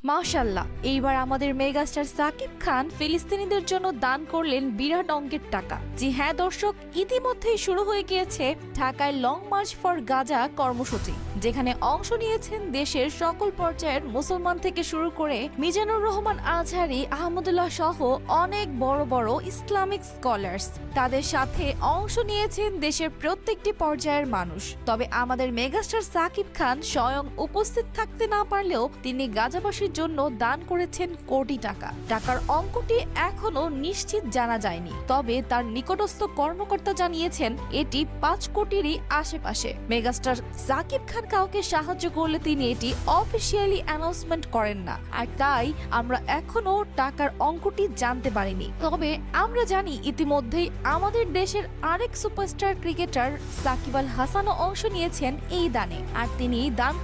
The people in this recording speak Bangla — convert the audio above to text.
মাশাআল্লাহ, এইবার আমাদের মেগাস্টার সাকিব খান ফিলিস্তিনিদের জন্য দান করলেন বিরাট অঙ্কের টাকা। জি হ্যাঁ দর্শক, ইতিমধ্যেই শুরু হয়ে গিয়েছে ঢাকায় লং মার্চ ফর গাজা কর্মসূচি, যেখানে অংশ নিয়েছেন দেশের সকল পর্যায়ের মুসলমান থেকে শুরু করে মিজানুর রহমান আজহারি, আহমদুল্লাহ সহ অনেক বড় বড় ইসলামিক স্কলার্স। তাদের সাথে অংশ নিয়েছেন দেশের প্রত্যেকটি পর্যায়ের মানুষ। তবে আমাদের মেগাস্টার সাকিব খান স্বয়ং উপস্থিত থাকতে না পারলেও তিনি গাজাবাসীর জন্য দান করেছেন কোটি টাকা। টাকার অঙ্কটি এখনো নিশ্চিত জানা যায়নি, তবে তার নিকটস্থ কর্মকর্তা জানিয়েছেন এটি 5 কোটিরই আশেপাশে। মেগাস্টার সাকিব খান কাউকে সাহায্য করলে তিনি এটি অফিসিয়ালি অ্যানাউন্সমেন্ট করেন না, আর তাই আমরা এখনো টাকার অঙ্কটি জানতে পারিনি। তবে আমরা জানি ইতিমধ্যেই আমাদের দেশের আরেক সুপারস্টার ক্রিকেটার সাকিব আল হাসানও অংশ নিয়েছেন এই দানে, আর তিনি দান